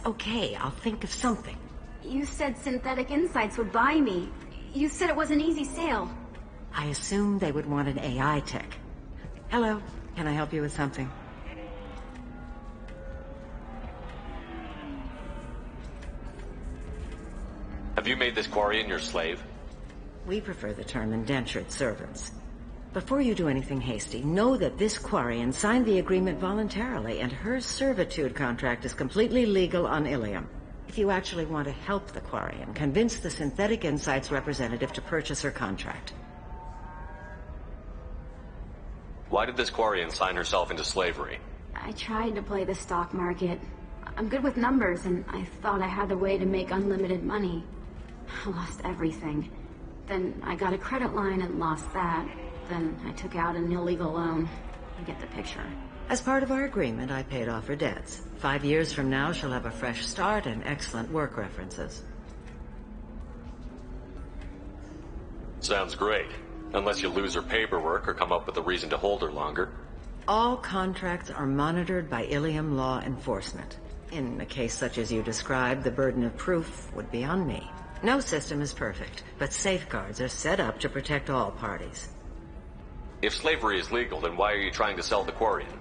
okay. I'll think of something. You said Synthetic Insights would buy me. You said it was an easy sale. I assumed they would want an AI tech. Hello, can I help you with something? Have you made this Quarian your slave? We prefer the term indentured servants. Before you do anything hasty, know that this Quarian signed the agreement voluntarily, and her servitude contract is completely legal on Ilium. If you actually want to help the Quarian, convince the Synthetic Insights representative to purchase her contract. Why did this Quarian sign herself into slavery? I tried to play the stock market. I'm good with numbers, and I thought I had a way to make unlimited money. I lost everything. Then I got a credit line and lost that. Then I took out an illegal loan. You get the picture. As part of our agreement, I paid off her debts. 5 years from now, she'll have a fresh start and excellent work references. Sounds great. Unless you lose her paperwork or come up with a reason to hold her longer. All contracts are monitored by Ilium law enforcement. In a case such as you described, the burden of proof would be on me. No system is perfect, but safeguards are set up to protect all parties. If slavery is legal, then why are you trying to sell the Quarian?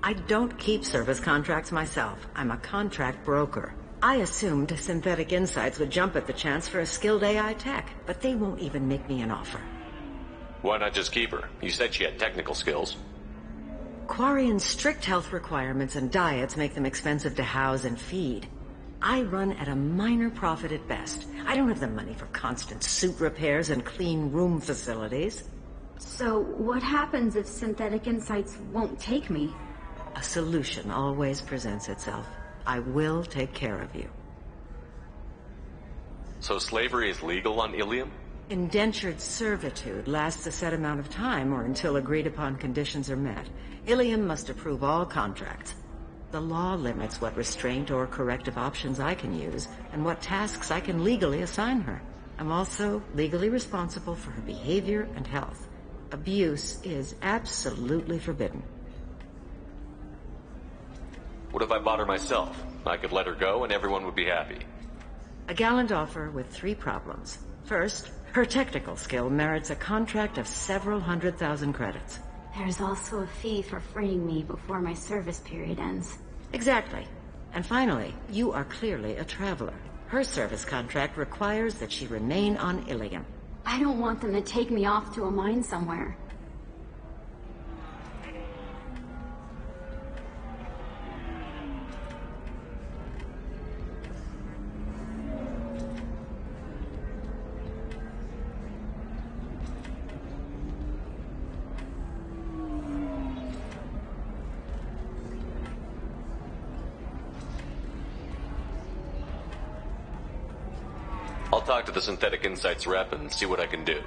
I don't keep service contracts myself. I'm a contract broker. I assumed Synthetic Insights would jump at the chance for a skilled AI tech, but they won't even make me an offer. Why not just keep her? You said she had technical skills. Quarian's strict health requirements and diets make them expensive to house and feed. I run at a minor profit at best. I don't have the money for constant suit repairs and clean room facilities. So what happens if Synthetic Insights won't take me? A solution always presents itself. I will take care of you. So slavery is legal on Ilium? Indentured servitude lasts a set amount of time or until agreed upon conditions are met. Ilium must approve all contracts. The law limits what restraint or corrective options I can use and what tasks I can legally assign her. I'm also legally responsible for her behavior and health. Abuse is absolutely forbidden. What if I bought her myself? I could let her go and everyone would be happy. A gallant offer with 3 problems. First, her technical skill merits a contract of several 100,000 credits. There's also a fee for freeing me before my service period ends. Exactly. And finally, you are clearly a traveler. Her service contract requires that she remain on Ilium. I don't want them to take me off to a mine somewhere. I'll talk to the Synthetic Insights rep and see what I can do.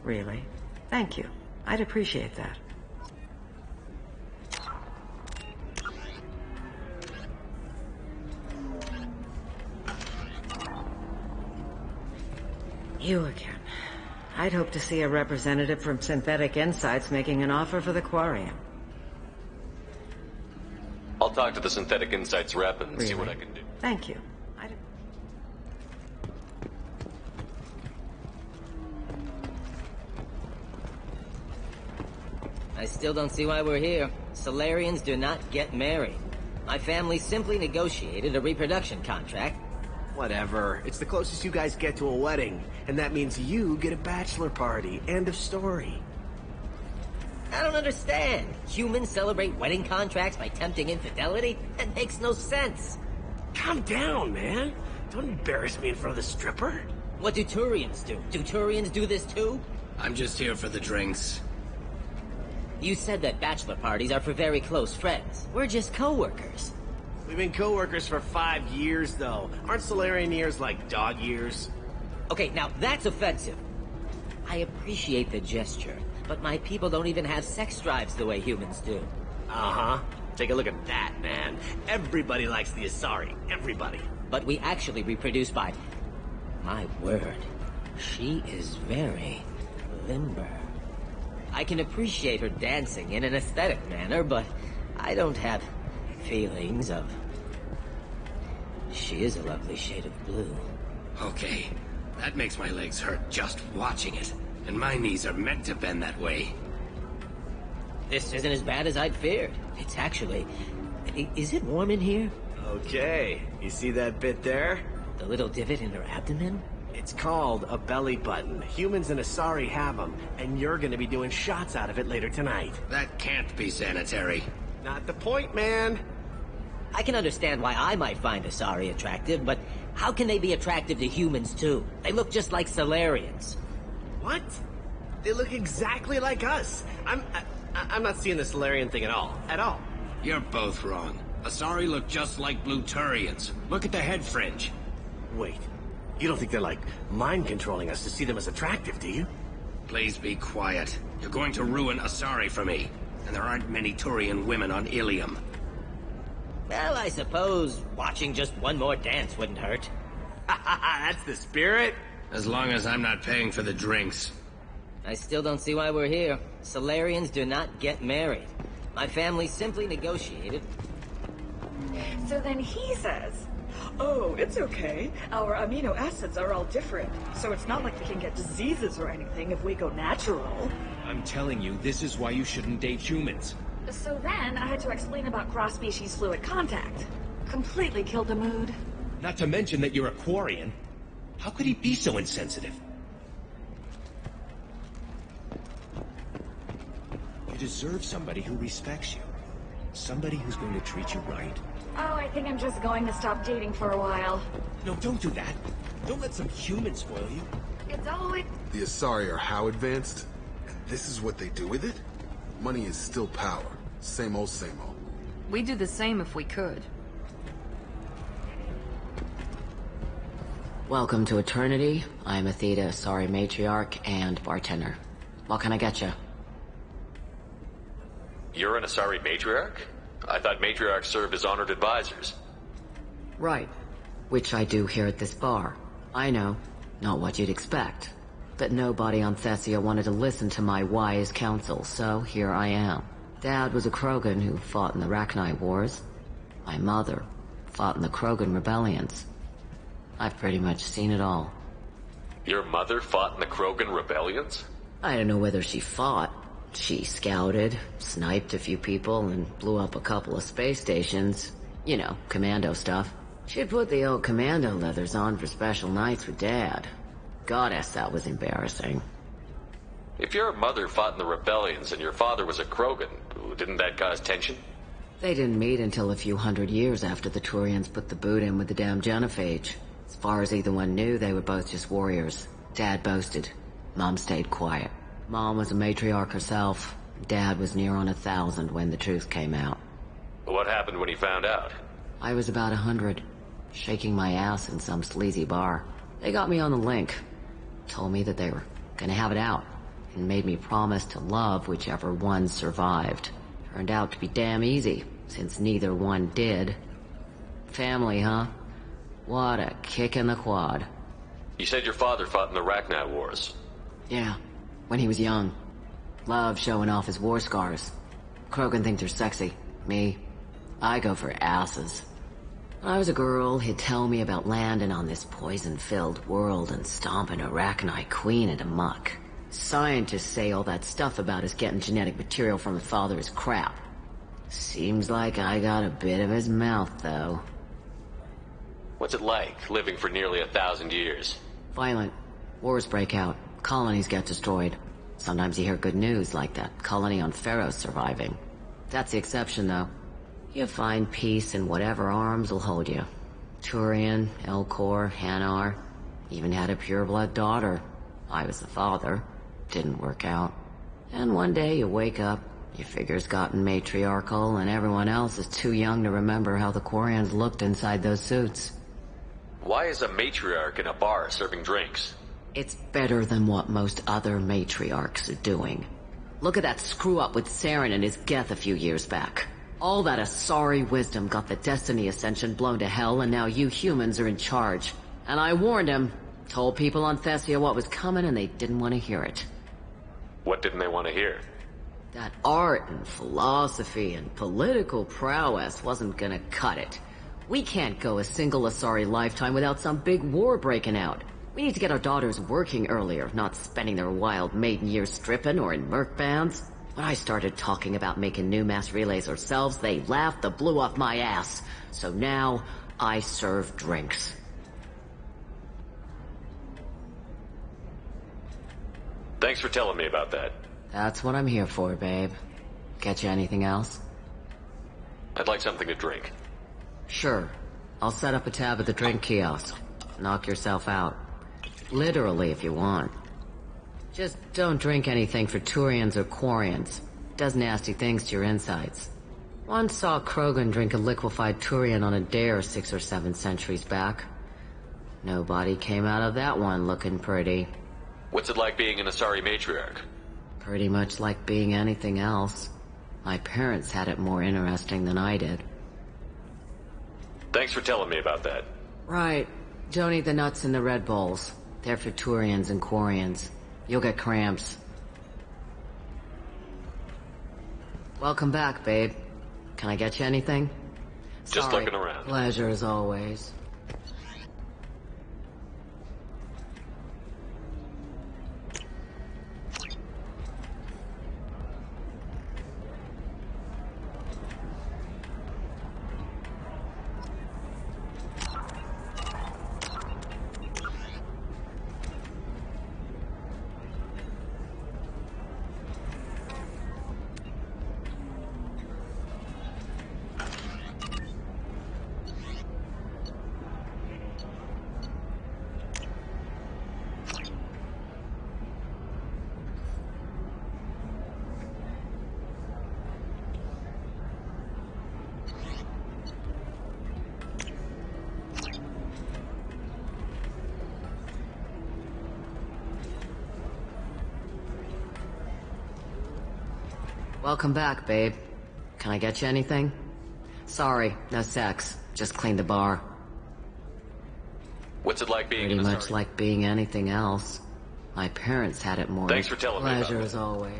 Really? Thank you. I'd appreciate that. You again. I'd hope to see a representative from Synthetic Insights making an offer for the Quarian. I'll talk to the Synthetic Insights rep and see Really? what I can do. Thank you. I still don't see why we're here. Solarians do not get married. My family simply negotiated a reproduction contract. Whatever. It's the closest you guys get to a wedding. And that means you get a bachelor party. End of story. I don't understand. Humans celebrate wedding contracts by tempting infidelity? That makes no sense. Calm down, man. Don't embarrass me in front of the stripper. What do Turians do? Do Turians do this too? I'm just here for the drinks. You said that bachelor parties are for very close friends. We're just co-workers. We've been co-workers for 5 years, though. Aren't Solarian years like dog years? Okay, now that's offensive. I appreciate the gesture, but my people don't even have sex drives the way humans do. Uh-huh. Take a look at that, man. Everybody likes the Asari. Everybody. But we actually reproduce by... My word. She is very limber. I can appreciate her dancing in an aesthetic manner, but I don't have feelings of She is a lovely shade of blue. Okay, that makes my legs hurt just watching it. And my knees are meant to bend that way. This isn't as bad as I'd feared. It's actually... Is it warm in here? Okay, you see that bit there? The little divot in her abdomen? It's called a belly button. Humans in Asari have them, and you're gonna be doing shots out of it later tonight. That can't be sanitary. Not the point, man. I can understand why I might find Asari attractive, but how can they be attractive to humans too? They look just like Solarians. What? They look exactly like us. I'm not seeing the Solarian thing at all. At all. You're both wrong. Asari look just like Blue Turians. Look at the head fringe. Wait. You don't think they're, like, mind-controlling us to see them as attractive, do you? Please be quiet. You're going to ruin Asari for me. And there aren't many Turian women on Ilium. Well, I suppose watching just one more dance wouldn't hurt. That's the spirit. As long as I'm not paying for the drinks. I still don't see why we're here. Solarians do not get married. My family simply negotiated. So then he says, oh, it's okay. Our amino acids are all different, so it's not like we can get diseases or anything if we go natural. I'm telling you, this is why you shouldn't date humans. So then I had to explain about cross-species fluid contact. Completely killed the mood. Not to mention that you're a Quarian. How could he be so insensitive? You deserve somebody who respects you. Somebody who's going to treat you right. Oh, I think I'm just going to stop dating for a while. No, don't do that. Don't let some human spoil you. It's always... The Asari are how advanced? And this is what they do with it? Money is still power. Same old, same old. We'd do the same if we could. Welcome to Eternity. I'm a Theta Asari matriarch and bartender. What can I get you? You're an Asari matriarch? I thought matriarchs served as honored advisors. Right. Which I do here at this bar. I know. Not what you'd expect. But nobody on Thessia wanted to listen to my wise counsel, so here I am. Dad was a Krogan who fought in the Rachni Wars. My mother fought in the Krogan rebellions. I've pretty much seen it all. Your mother fought in the Krogan rebellions? I don't know whether she fought. She scouted, sniped a few people, and blew up a couple of space stations. You know, commando stuff. She'd put the old commando leathers on for special nights with Dad. Goddess, that was embarrassing. If your mother fought in the rebellions and your father was a Krogan, didn't that cause tension? They didn't meet until a few hundred years after the Turians put the boot in with the damn genophage. As far as either one knew, they were both just warriors. Dad boasted. Mom stayed quiet. Mom was a matriarch herself. Dad was near on 1,000 when the truth came out. What happened when he found out? I was about 100, shaking my ass in some sleazy bar. They got me on the link. Told me that they were gonna have it out, and made me promise to love whichever one survived. Turned out to be damn easy, since neither one did. Family, huh? What a kick in the quad. You said your father fought in the Rachni Wars. Yeah, when he was young. Loved showing off his war scars. Krogan think they're sexy. Me, I go for asses. When I was a girl, he'd tell me about landing on this poison-filled world and stomping a Rachni queen into muck. Scientists say all that stuff about us getting genetic material from the father is crap. Seems like I got a bit of his mouth, though. What's it like, living for nearly 1,000 years? Violent. Wars break out. Colonies get destroyed. Sometimes you hear good news, like that colony on Pharaoh surviving. That's the exception, though. You find peace in whatever arms will hold you. Turian, Elcor, Hanar. Even had a pureblood daughter. I was the father. Didn't work out. And one day you wake up, your figure's gotten matriarchal, and everyone else is too young to remember how the Quarians looked inside those suits. Why is a matriarch in a bar serving drinks? It's better than what most other matriarchs are doing. Look at that screw-up with Saren and his Geth a few years back. All that Asari wisdom got the Destiny Ascension blown to hell, and now you humans are in charge. And I warned him. Told people on Thessia what was coming, and they didn't want to hear it. What didn't they want to hear? That art and philosophy and political prowess wasn't gonna cut it. We can't go a single Asari lifetime without some big war breaking out. We need to get our daughters working earlier, not spending their wild maiden years stripping or in merc bands. When I started talking about making new mass relays ourselves, they laughed the blue off my ass. So now, I serve drinks. Thanks for telling me about that. That's what I'm here for, babe. Get you anything else? I'd like something to drink. Sure. I'll set up a tab at the drink kiosk. Knock yourself out. Literally, if you want. Just don't drink anything for Turians or Quarians. Does nasty things to your insides. Once saw Krogan drink a liquefied Turian on a dare 6 or 7 centuries back. Nobody came out of that one looking pretty. What's it like being an Asari matriarch? Pretty much like being anything else. My parents had it more interesting than I did. Thanks for telling me about that. Right. Don't eat the nuts in the Red Bulls. They're for Turians and Quarians. You'll get cramps. Welcome back, babe. Can I get you anything? Just Sorry. looking around. Pleasure as always. Welcome back, babe. Can I get you anything? Sorry, no sex. Just clean the bar. What's it like being Pretty an much Asari? like being anything else. My parents had it more. Thanks for telling me about Pleasure it. as always.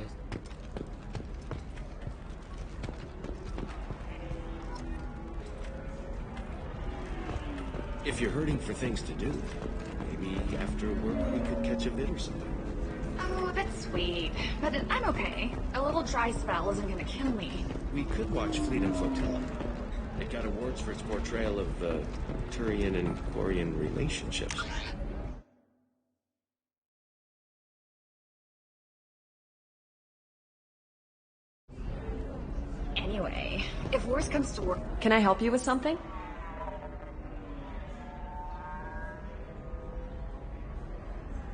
If you're hurting for things to do, maybe after work we could catch a vid or something. Oh, that's sweet. But I'm okay. A little dry spell isn't gonna kill me. We could watch Fleet and Flotilla. It got awards for its portrayal of Turian and Quarian relationships. Anyway, if worse comes to worse... Can I help you with something?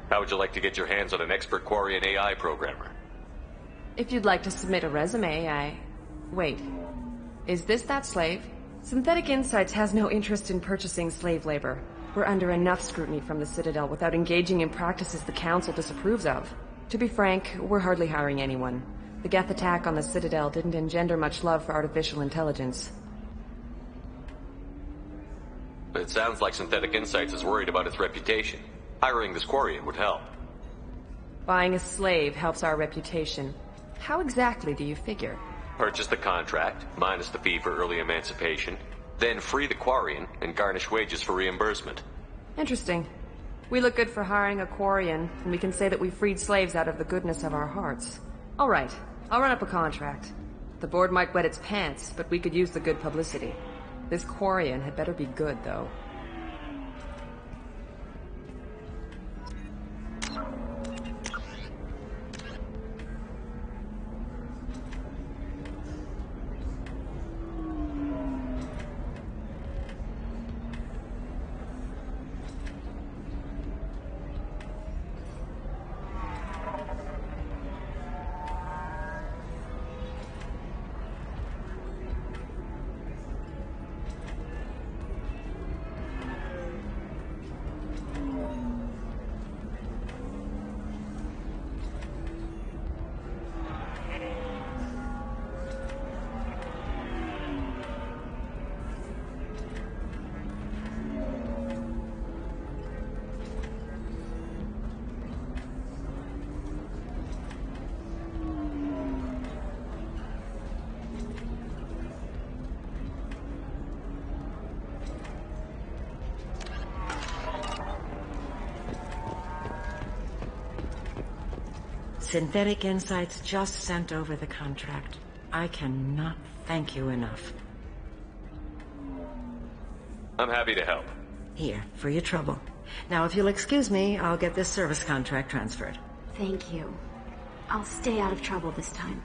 How would you like to get your hands on an expert Quarian AI programmer? If you'd like to submit a resume, Wait. Is this that slave? Synthetic Insights has no interest in purchasing slave labor. We're under enough scrutiny from the Citadel without engaging in practices the Council disapproves of. To be frank, we're hardly hiring anyone. The Geth attack on the Citadel didn't engender much love for artificial intelligence. But it sounds like Synthetic Insights is worried about its reputation. Hiring this Quarian would help. Buying a slave helps our reputation. How exactly do you figure? Purchase the contract, minus the fee for early emancipation, then free the Quarian and garnish wages for reimbursement. Interesting. We look good for hiring a Quarian, and we can say that we freed slaves out of the goodness of our hearts. All right, I'll run up a contract. The board might wet its pants, but we could use the good publicity. This Quarian had better be good, though. Synthetic Insights just sent over the contract. I cannot thank you enough. I'm happy to help. Here, for your trouble. Now, if you'll excuse me, I'll get this service contract transferred. Thank you. I'll stay out of trouble this time.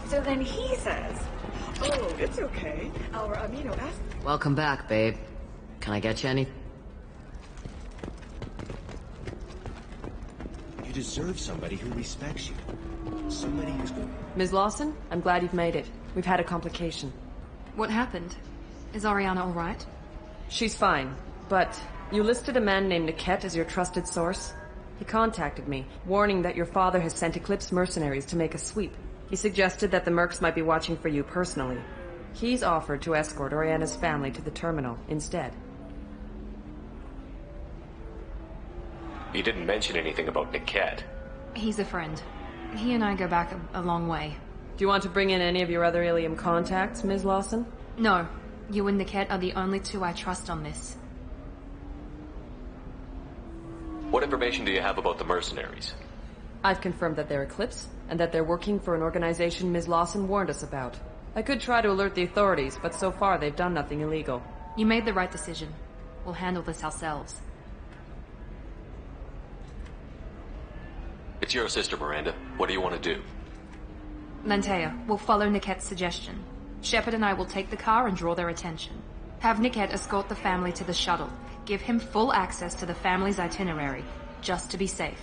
So then he says, oh, it's okay. Our amino acid... Welcome back, babe. Can I get you any? You deserve somebody who respects you. Somebody who's good. Ms. Lawson, I'm glad you've made it. We've had a complication. What happened? Is Ariana all right? She's fine, but you listed a man named Niket as your trusted source. He contacted me, warning that your father has sent Eclipse mercenaries to make a sweep. He suggested that the Mercs might be watching for you personally. He's offered to escort Oriana's family to the terminal instead. You didn't mention anything about Niket. He's a friend. He and I go back a long way. Do you want to bring in any of your other Ilium contacts, Ms. Lawson? No. You and Niket are the only two I trust on this. What information do you have about the mercenaries? I've confirmed that they're Eclipse, and that they're working for an organization Ms. Lawson warned us about. I could try to alert the authorities, but so far they've done nothing illegal. You made the right decision. We'll handle this ourselves. It's your sister, Miranda. What do you want to do? Lanteiya, we'll follow Niket's suggestion. Shepard and I will take the car and draw their attention. Have Niket escort the family to the shuttle. Give him full access to the family's itinerary, just to be safe.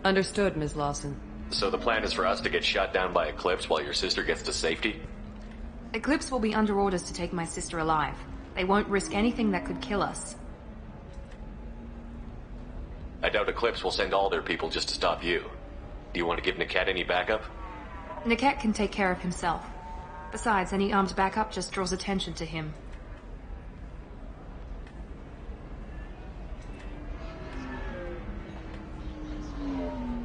Understood, Ms. Lawson. So the plan is for us to get shot down by Eclipse while your sister gets to safety? Eclipse will be under orders to take my sister alive. They won't risk anything that could kill us. I doubt Eclipse will send all their people just to stop you. Do you want to give Niket any backup? Niket can take care of himself. Besides, any armed backup just draws attention to him.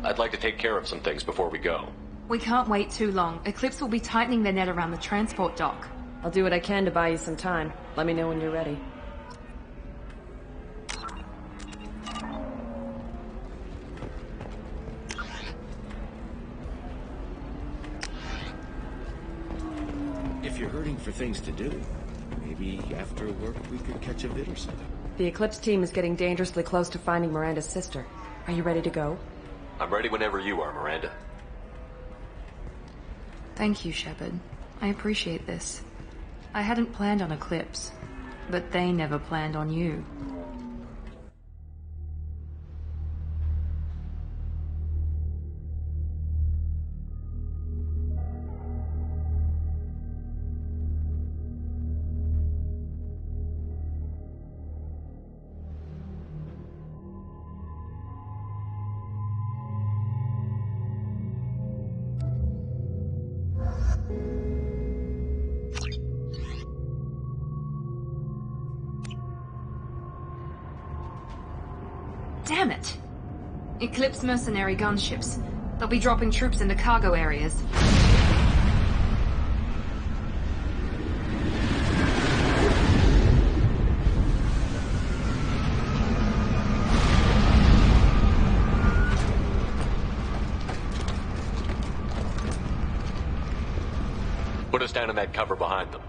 I'd like to take care of some things before we go. We can't wait too long. Eclipse will be tightening their net around the transport dock. I'll do what I can to buy you some time. Let me know when you're ready. If you're hurting for things to do, maybe after work we could catch a vid or something. The Eclipse team is getting dangerously close to finding Miranda's sister. Are you ready to go? I'm ready whenever you are, Miranda. Thank you, Shepard. I appreciate this. I hadn't planned on Eclipse, but they never planned on you. Damn it! Eclipse mercenary gunships. They'll be dropping troops into cargo areas. Put us down in that cover behind them.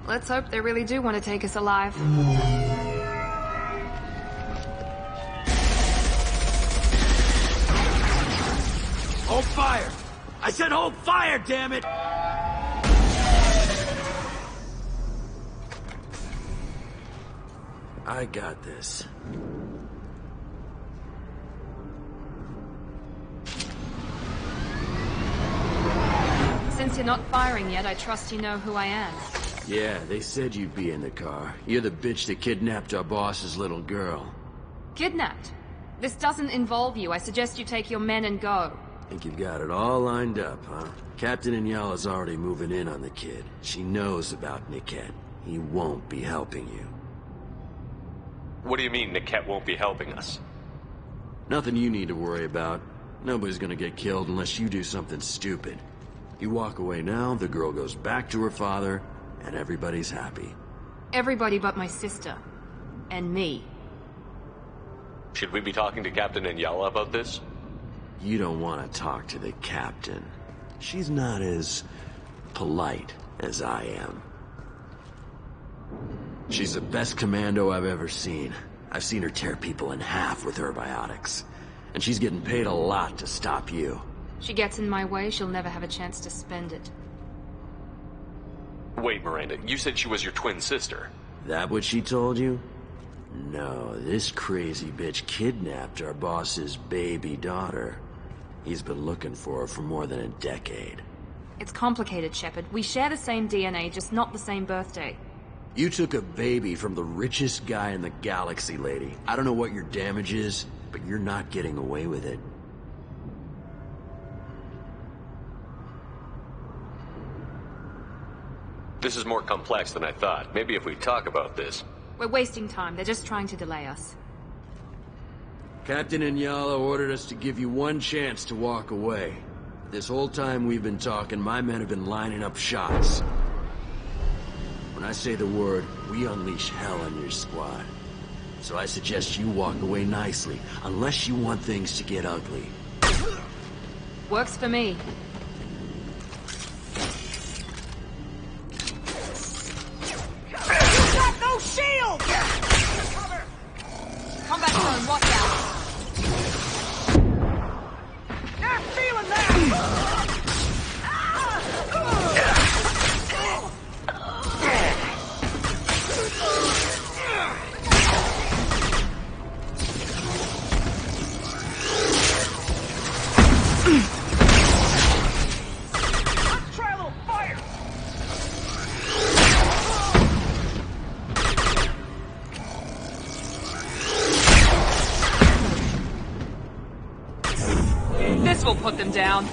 Let's hope they really do want to take us alive. Hold fire! I said hold fire, damn it! I got this. Since you're not firing yet, I trust you know who I am. Yeah, they said you'd be in the car. You're the bitch that kidnapped our boss's little girl. Kidnapped? This doesn't involve you. I suggest you take your men and go. Think you've got it all lined up, huh? Captain Эньялу's already moving in on the kid. She knows about Niket. He won't be helping you. What do you mean Niket won't be helping us? Nothing you need to worry about. Nobody's gonna get killed unless you do something stupid. You walk away now, the girl goes back to her father, and everybody's happy. Everybody but my sister. And me. Should we be talking to Captain Эньялу about this? You don't want to talk to the captain. She's not as polite as I am. She's the best commando I've ever seen. I've seen her tear people in half with her biotics. And she's getting paid a lot to stop you. She gets in my way, she'll never have a chance to spend it. Wait, Miranda, you said she was your twin sister. That what she told you? No, this crazy bitch kidnapped our boss's baby daughter. He's been looking for her for more than a decade. It's complicated, Shepard. We share the same DNA, just not the same birthday. You took a baby from the richest guy in the galaxy, lady. I don't know what your damage is, but you're not getting away with it. This is more complex than I thought. Maybe if we talk about this. We're wasting time. They're just trying to delay us. Captain Эньялу ordered us to give you one chance to walk away. This whole time we've been talking, my men have been lining up shots. When I say the word, we unleash hell on your squad. So I suggest you walk away nicely, unless you want things to get ugly. Works for me. You got no shield! Cover! Combat zone, watch out! You're feeling that! Let's try a little fire! This will put them down.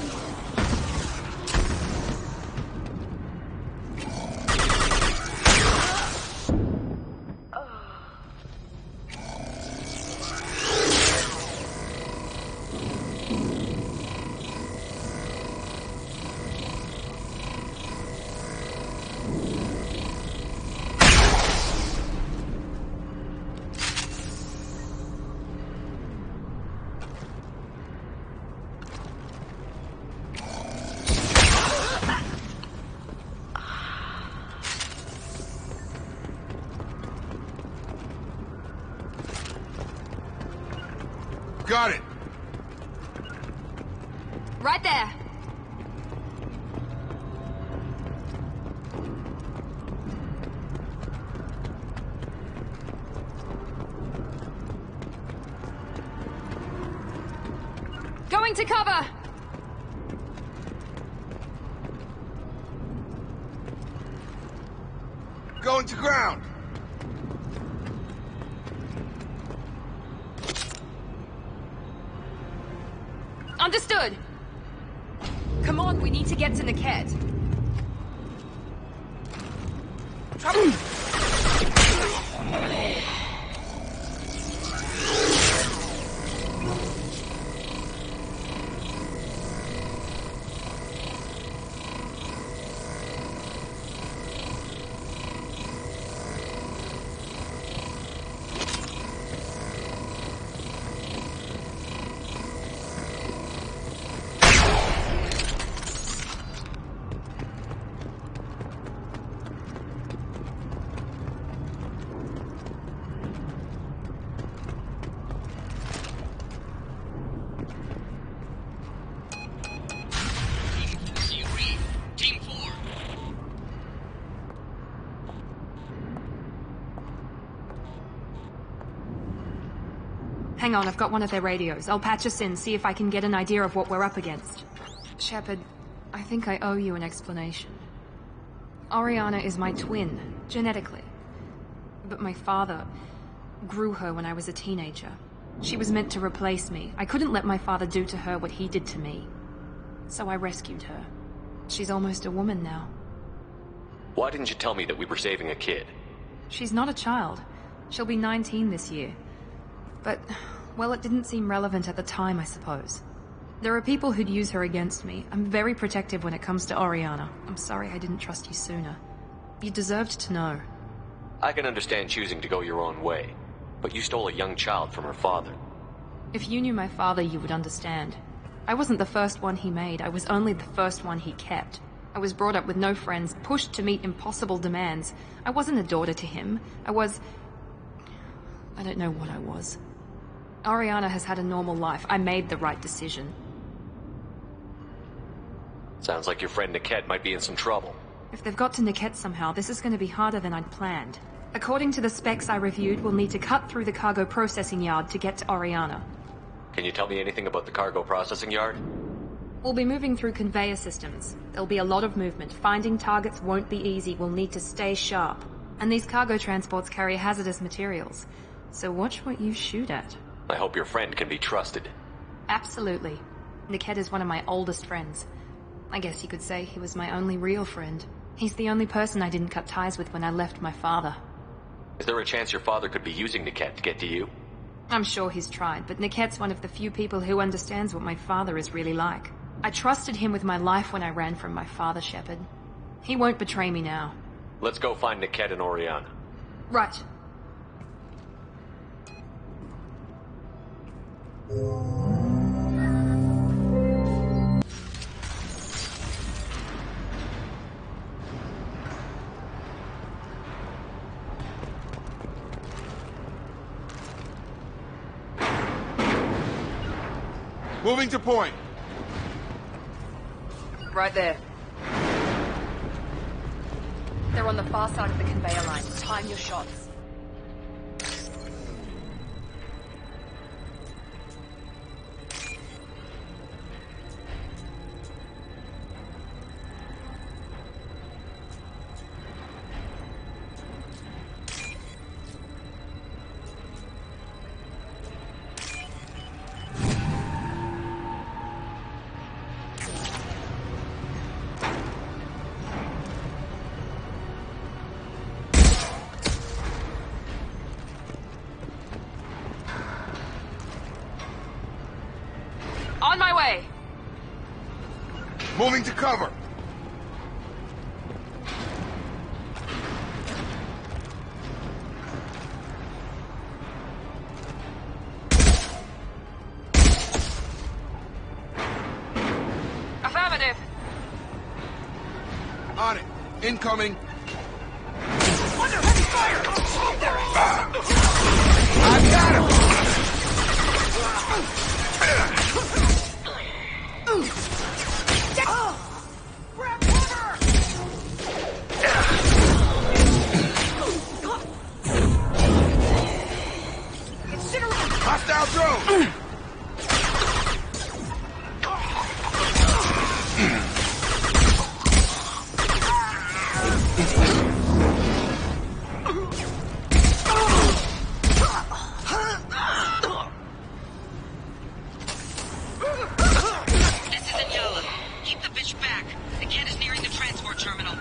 Got it! Right there. Going to cover. Going to ground! Understood. Come on, we need to get to Niket. Hang on, I've got one of their radios. I'll patch us in, see if I can get an idea of what we're up against. Shepard, I think I owe you an explanation. Oriana is my twin, genetically. But my father grew her when I was a teenager. She was meant to replace me. I couldn't let my father do to her what he did to me. So I rescued her. She's almost a woman now. Why didn't you tell me that we were saving a kid? She's not a child. She'll be 19 this year. But, well, it didn't seem relevant at the time, I suppose. There are people who'd use her against me. I'm very protective when it comes to Oriana. I'm sorry I didn't trust you sooner. You deserved to know. I can understand choosing to go your own way, but you stole a young child from her father. If you knew my father, you would understand. I wasn't the first one he made. I was only the first one he kept. I was brought up with no friends, pushed to meet impossible demands. I wasn't a daughter to him. I don't know what I was. Oriana has had a normal life. I made the right decision. Sounds like your friend Niket might be in some trouble. If they've got to Niket somehow, this is going to be harder than I'd planned. According to the specs I reviewed, we'll need to cut through the cargo processing yard to get to Oriana. Can you tell me anything about the cargo processing yard? We'll be moving through conveyor systems. There'll be a lot of movement. Finding targets won't be easy. We'll need to stay sharp. And these cargo transports carry hazardous materials. So watch what you shoot at. I hope your friend can be trusted. Absolutely. Niket is one of my oldest friends. I guess you could say he was my only real friend. He's the only person I didn't cut ties with when I left my father. Is there a chance your father could be using Niket to get to you? I'm sure he's tried, but Niket's one of the few people who understands what my father is really like. I trusted him with my life when I ran from my father, Shepard. He won't betray me now. Let's go find Niket and Oriana. Right. Moving to point. Right there. They're on the far side of the conveyor line. Time your shots. On my way! Moving to cover. Affirmative! On it. Incoming. Under heavy fire! I got him! Grab cover! Hostile drone! This is Enьyalu. Keep the bitch back. The kid is nearing the transport terminal.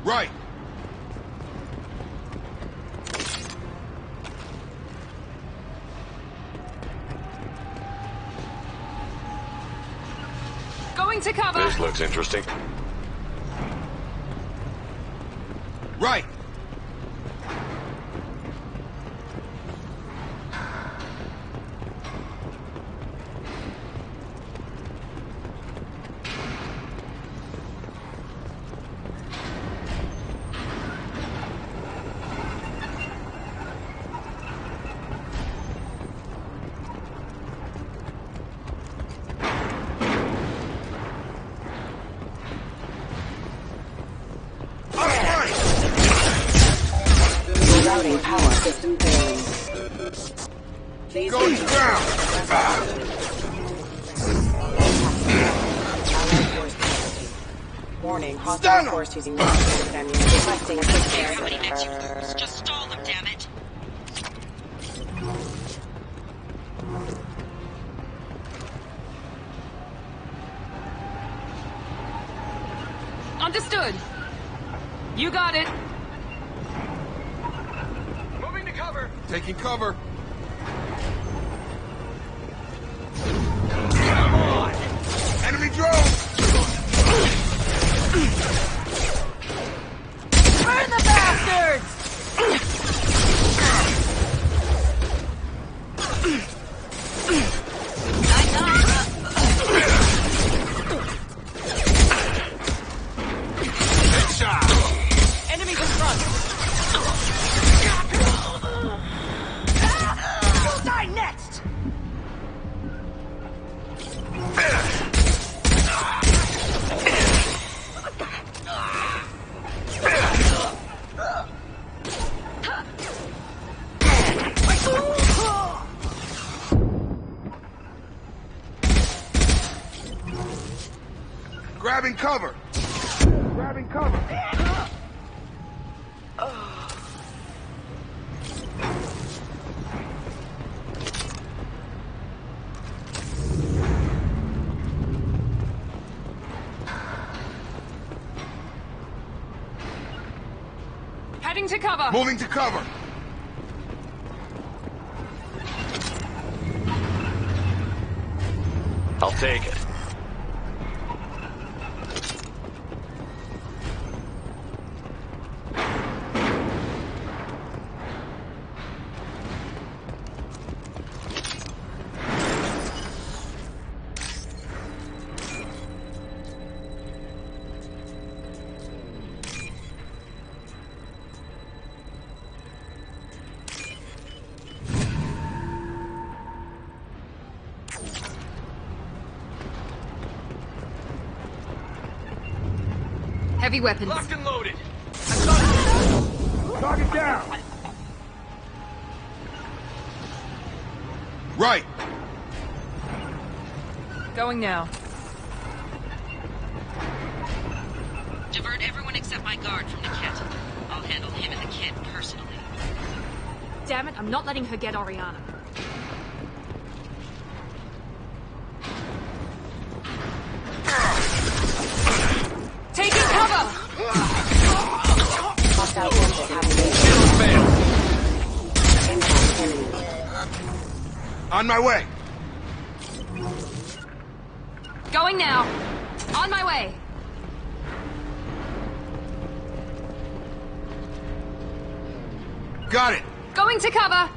Right. Going to cover! This looks interesting. Right. System failing. Please Go down! Warning, hostile force using non-standard ammunition. Requesting a quick How many mechs you lose? Just stall them, damn it. Understood. You got it. Moving to cover. Taking cover. Come on! Enemy drone! Burn the bastards! Enemies in front! You'll die next! Grabbing cover! Grabbing cover! Heading to cover. Moving to cover! I'll take it. Heavy weapons. Locked and loaded. Target down! Right! Going now. Divert everyone except my guard from Niket. I'll handle him and the kid personally. Damn it, I'm not letting her get Oriana. Taking cover! hostile forces activated. On my way! Going now. On my way. Got it! Going to cover.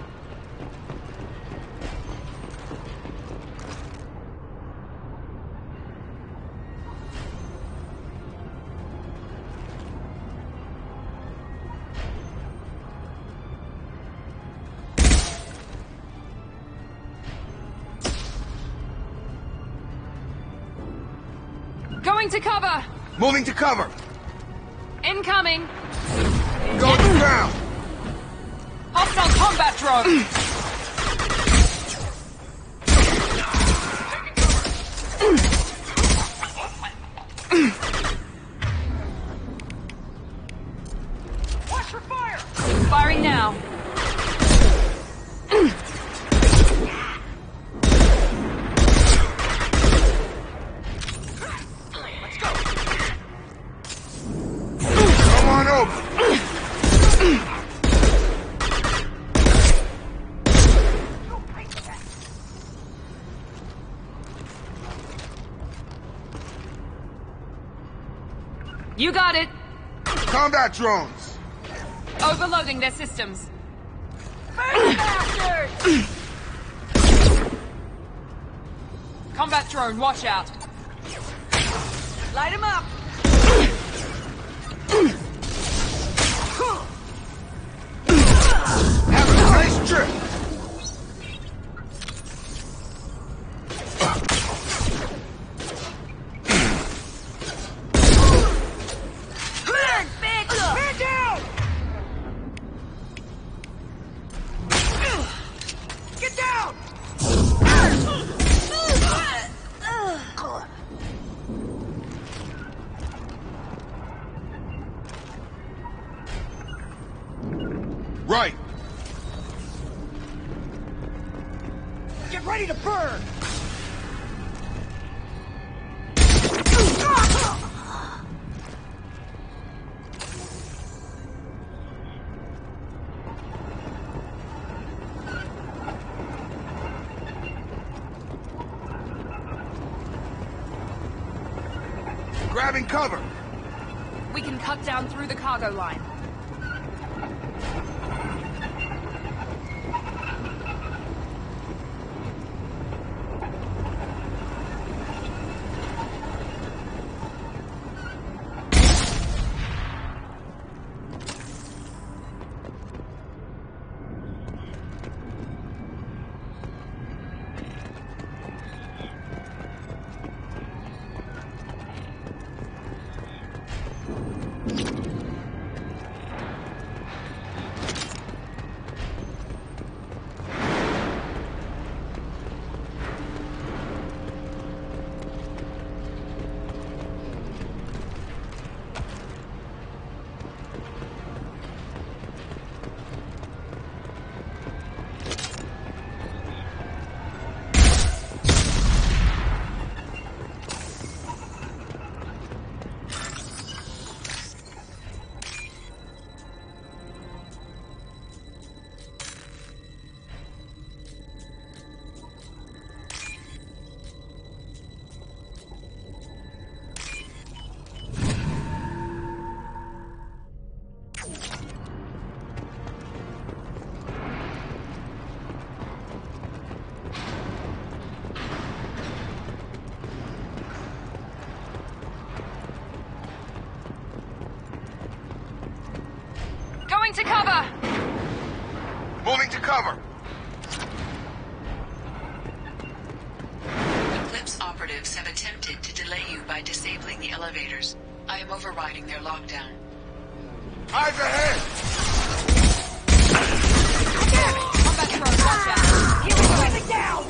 Going to cover! Moving to cover! Incoming! Go to the ground! Hostile combat drone! Watch for fire! Firing now. Come on over! You got it! Combat drones! Overloading their systems. Burn bastards! Combat drone, watch out. Light him up! Have a nice trip! Right! Get ready to burn! Grabbing cover! We can cut down through the cargo line. To cover! Moving to cover! Eclipse operatives have attempted to delay you by disabling the elevators. I am overriding their lockdown. Eyes ahead! Combat drone, watch out! Here we go, everything down!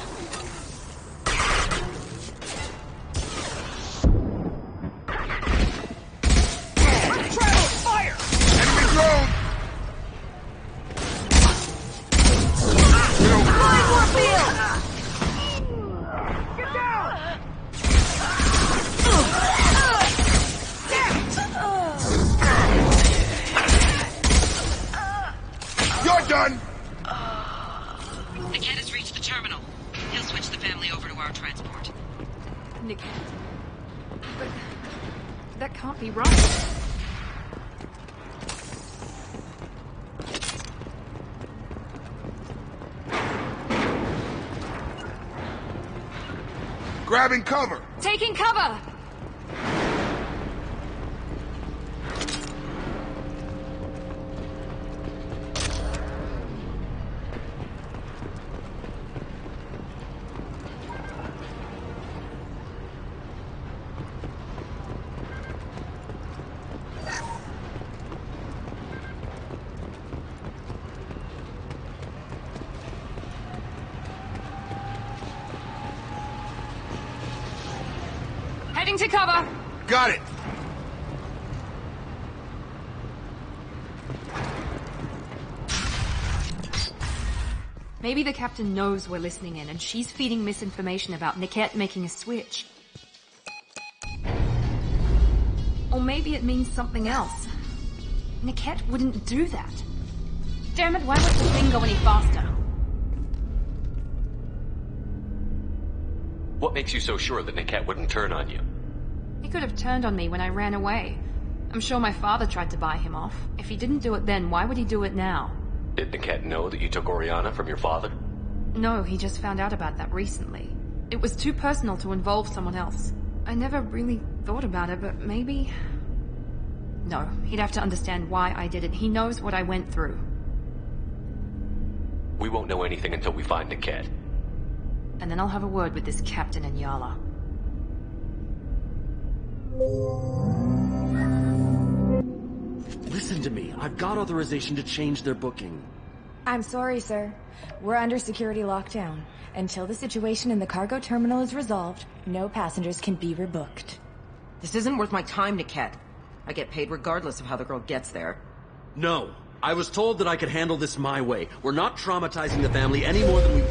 Travel, fire! Enemy drone! Get down! You're done! Niket has reached the terminal. He'll switch the family over to our transport. Niket? But that can't be right. Grabbing cover! Taking cover! Heading to cover! Got it! Maybe the captain knows we're listening in and she's feeding misinformation about Niket making a switch. Or maybe it means something else. Niket wouldn't do that. Damn it, why would the thing go any faster? What makes you so sure that Niket wouldn't turn on you? He could have turned on me when I ran away. I'm sure my father tried to buy him off. If he didn't do it then, why would he do it now? Did Niket know that you took Oriana from your father? No, he just found out about that recently. It was too personal to involve someone else. I never really thought about it, but maybe... No, he'd have to understand why I did it. He knows what I went through. We won't know anything until we find Niket. And then I'll have a word with this Captain Эньялу. Listen to me. I've got authorization to change their booking. I'm sorry, sir. We're under security lockdown. Until the situation in the cargo terminal is resolved, no passengers can be rebooked. This isn't worth my time, Niket. I get paid regardless of how the girl gets there. No. I was told that I could handle this my way. We're not traumatizing the family any more than we...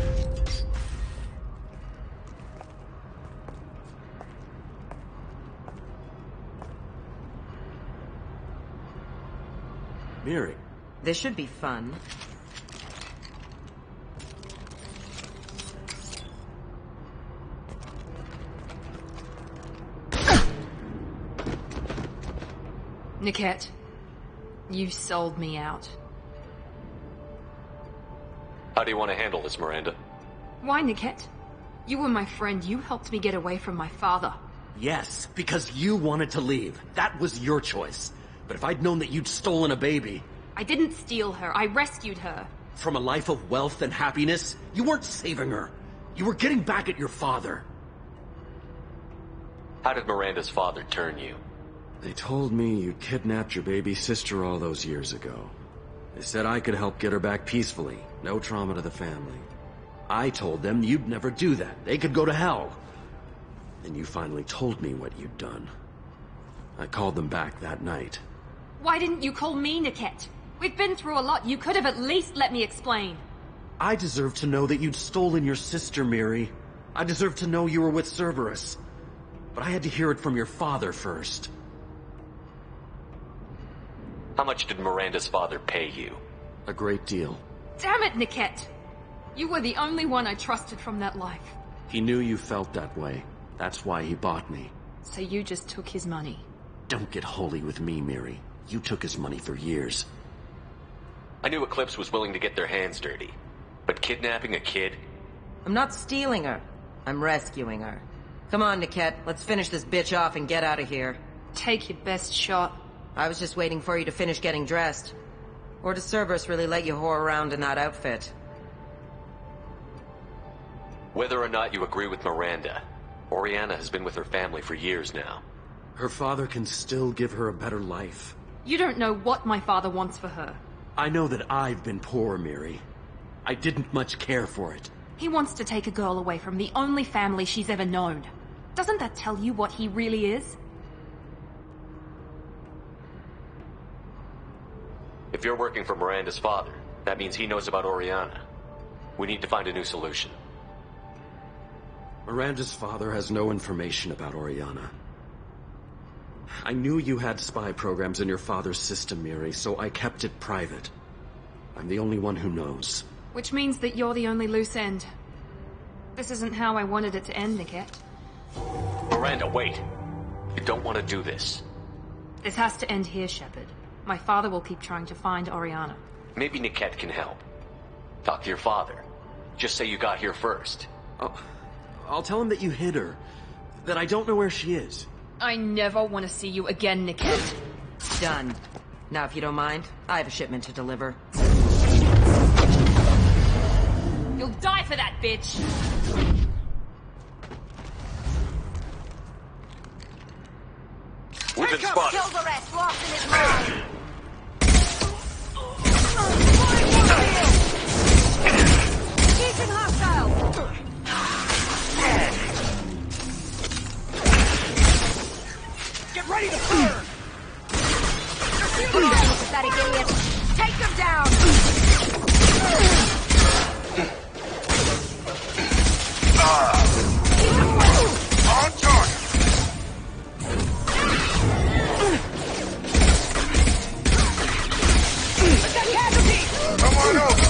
Miri. This should be fun. Niket, you sold me out. How do you want to handle this, Miranda? Why, Niket? You were my friend. You helped me get away from my father. Yes, because you wanted to leave. That was your choice. But if I'd known that you'd stolen a baby... I didn't steal her. I rescued her. From a life of wealth and happiness, you weren't saving her. You were getting back at your father. How did Miranda's father turn you? They told me you kidnapped your baby sister all those years ago. They said I could help get her back peacefully. No trauma to the family. I told them you'd never do that. They could go to hell. Then you finally told me what you'd done. I called them back that night. Why didn't you call me, Niket? We've been through a lot. You could have at least let me explain. I deserve to know that you'd stolen your sister, Miri. I deserve to know you were with Cerberus. But I had to hear it from your father first. How much did Miranda's father pay you? A great deal. Damn it, Niket! You were the only one I trusted from that life. He knew you felt that way. That's why he bought me. So you just took his money? Don't get holy with me, Miri. You took his money for years. I knew Eclipse was willing to get their hands dirty. But kidnapping a kid? I'm not stealing her. I'm rescuing her. Come on, Niket. Let's finish this bitch off and get out of here. Take your best shot. I was just waiting for you to finish getting dressed. Or does Cerberus really let you whore around in that outfit? Whether or not you agree with Miranda, Oriana has been with her family for years now. Her father can still give her a better life. You don't know what my father wants for her. I know that I've been poor, Miri. I didn't much care for it. He wants to take a girl away from the only family she's ever known. Doesn't that tell you what he really is? If you're working for Miranda's father, that means he knows about Oriana. We need to find a new solution. Miranda's father has no information about Oriana. I knew you had spy programs in your father's system, Miri, so I kept it private. I'm the only one who knows. Which means that you're the only loose end. This isn't how I wanted it to end, Niket. Miranda, wait! You don't want to do this. This has to end here, Shepard. My father will keep trying to find Oriana. Maybe Niket can help. Talk to your father. Just say you got here first. I'll tell him that you hid her. That I don't know where she is. I never want to see you again, Niket. Done. Now, if you don't mind, I have a shipment to deliver. You'll die for that, bitch! We've been spotted. Kill the rest, lost in his mind. Engaging hostile. Get ready to burn! Pathetic idiot. Take them down. On target! Come on over!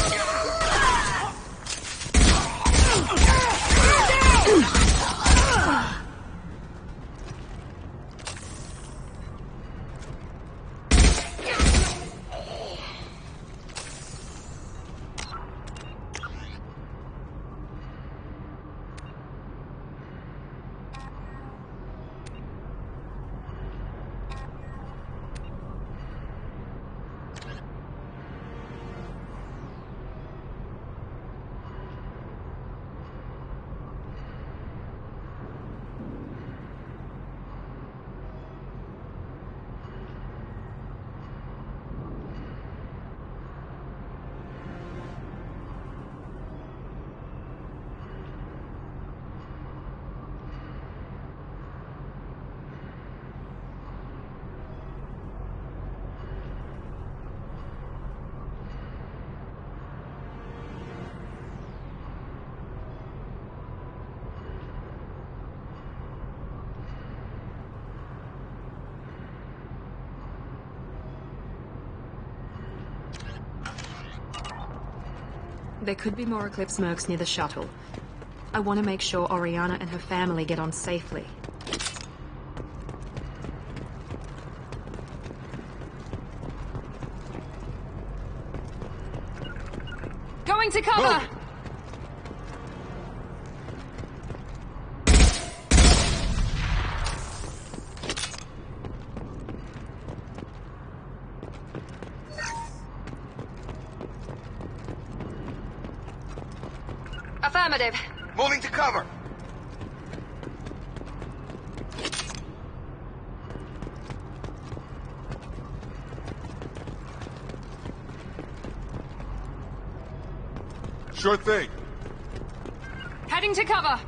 There could be more Eclipse mercs near the shuttle. I want to make sure Oriana and her family get on safely. Going to cover! Move. Affirmative. Moving to cover. Sure thing. Heading to cover.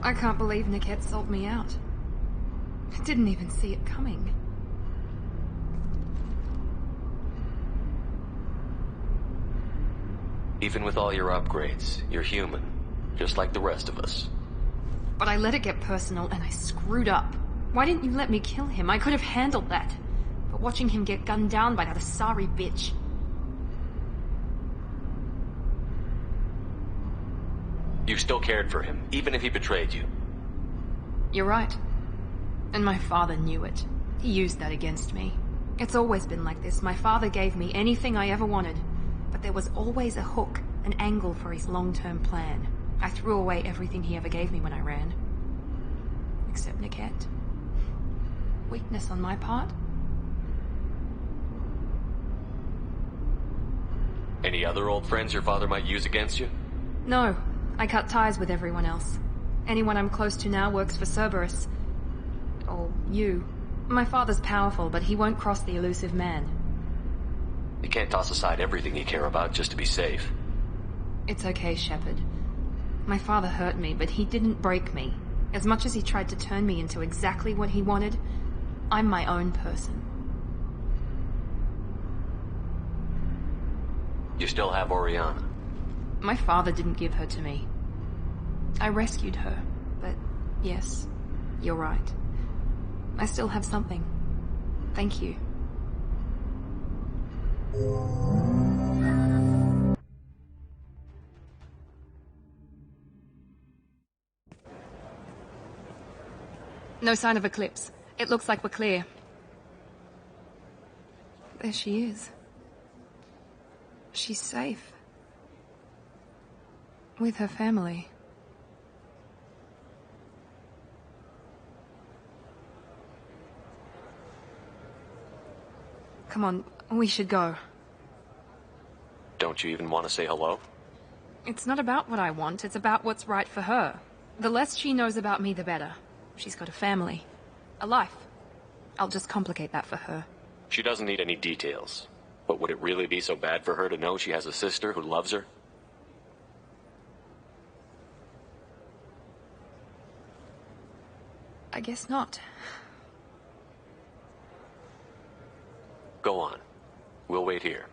I can't believe Niket sold me out. I didn't even see it coming. Even with all your upgrades, you're human, just like the rest of us. But I let it get personal and I screwed up. Why didn't you let me kill him? I could have handled that. But watching him get gunned down by that Asari bitch... You still cared for him, even if he betrayed you. You're right. And my father knew it. He used that against me. It's always been like this. My father gave me anything I ever wanted. But there was always a hook, an angle for his long-term plan. I threw away everything he ever gave me when I ran. Except Niket. Weakness on my part? Any other old friends your father might use against you? No. I cut ties with everyone else. Anyone I'm close to now works for Cerberus. Or you. My father's powerful, but he won't cross the elusive man. You can't toss aside everything you care about just to be safe. It's okay, Shepard. My father hurt me, but he didn't break me. As much as he tried to turn me into exactly what he wanted, I'm my own person. You still have Oriana. My father didn't give her to me. I rescued her, but yes, you're right. I still have something. Thank you. No sign of Eclipse. It looks like we're clear. There she is. She's safe. With her family. Come on, we should go. Don't you even want to say hello? It's not about what I want, it's about what's right for her. The less she knows about me, the better. She's got a family. A life. I'll just complicate that for her. She doesn't need any details. But would it really be so bad for her to know she has a sister who loves her? I guess not. Go on. We'll wait here.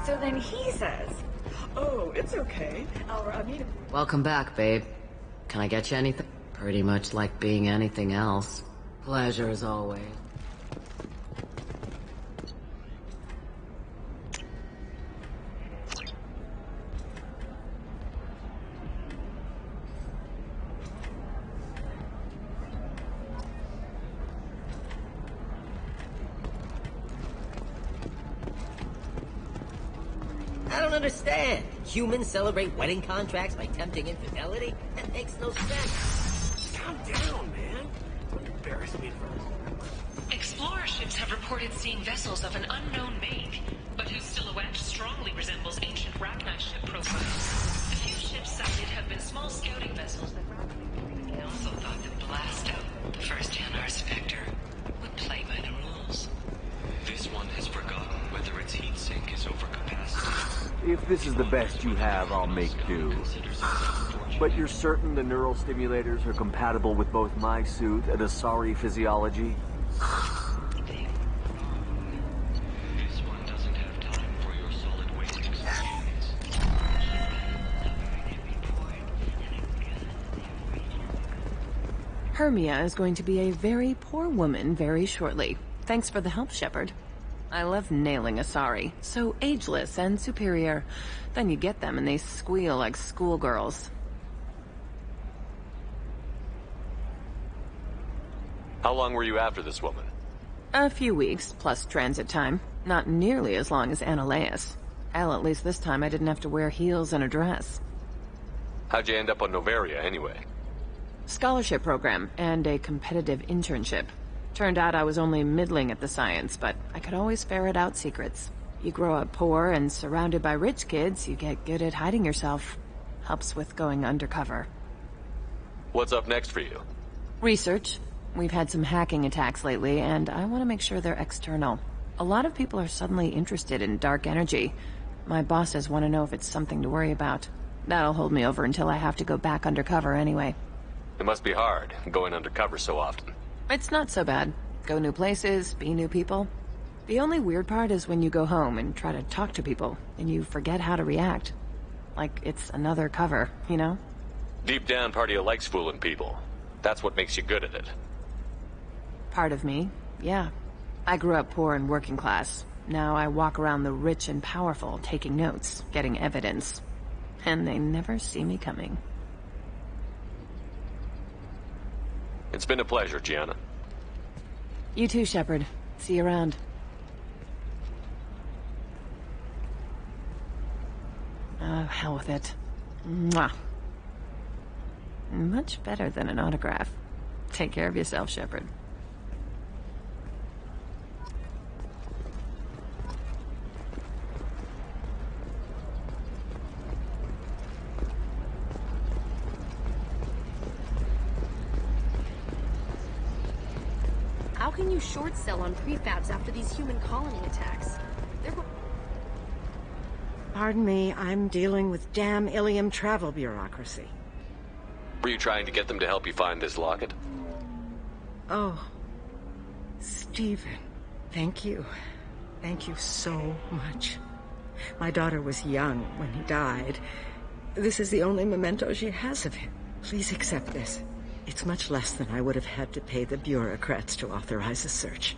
So then he says, "Oh, it's okay. Our amino..." Welcome back, babe. Can I get you anything? Pretty much like being anything else. Pleasure as always. I don't understand. Humans celebrate wedding contracts by tempting infidelity? That makes no sense. Calm down, man. Don't embarrass me in front of... Explorer ships have reported seeing vessels of an unknown make, but whose silhouette strongly resembles ancient Rachni ship profiles. The few ships sighted have been small scouting vessels that... I also thought that Blasto, the first Hanar Spectre, would play by the rules. This one has forgotten whether its heat sink is over capacity. If this is the best you have, I'll make do. But you're certain the neural stimulators are compatible with both my suit and Asari physiology? This one doesn't have time for your solid waste experience. Hermia is going to be a very poor woman very shortly. Thanks for the help, Shepard. I love nailing Asari. So ageless and superior. Then you get them and they squeal like schoolgirls. How long were you after this woman? A few weeks, plus transit time. Not nearly as long as Annaleus. Hell, at least this time I didn't have to wear heels and a dress. How'd you end up on Noveria, anyway? Scholarship program and a competitive internship. Turned out I was only middling at the science, but I could always ferret out secrets. You grow up poor and surrounded by rich kids, you get good at hiding yourself. Helps with going undercover. What's up next for you? Research. We've had some hacking attacks lately, and I want to make sure they're external. A lot of people are suddenly interested in dark energy. My bosses want to know if it's something to worry about. That'll hold me over until I have to go back undercover anyway. It must be hard, going undercover so often. It's not so bad. Go new places, be new people. The only weird part is when you go home and try to talk to people, and you forget how to react. Like it's another cover, you know? Deep down, part of you likes fooling people. That's what makes you good at it. Part of me, yeah. I grew up poor and working class. Now I walk around the rich and powerful, taking notes, getting evidence. And they never see me coming. It's been a pleasure, Gianna. You too, Shepard. See you around. Oh, hell with it. Mwah. Much better than an autograph. Take care of yourself, Shepard. How can you short sell on prefabs after these human colony attacks? Pardon me, I'm dealing with damn Ilium travel bureaucracy. Were you trying to get them to help you find this locket? Oh, Stephen, thank you. Thank you so much. My daughter was young when he died. This is the only memento she has of him. Please accept this. It's much less than I would have had to pay the bureaucrats to authorize a search.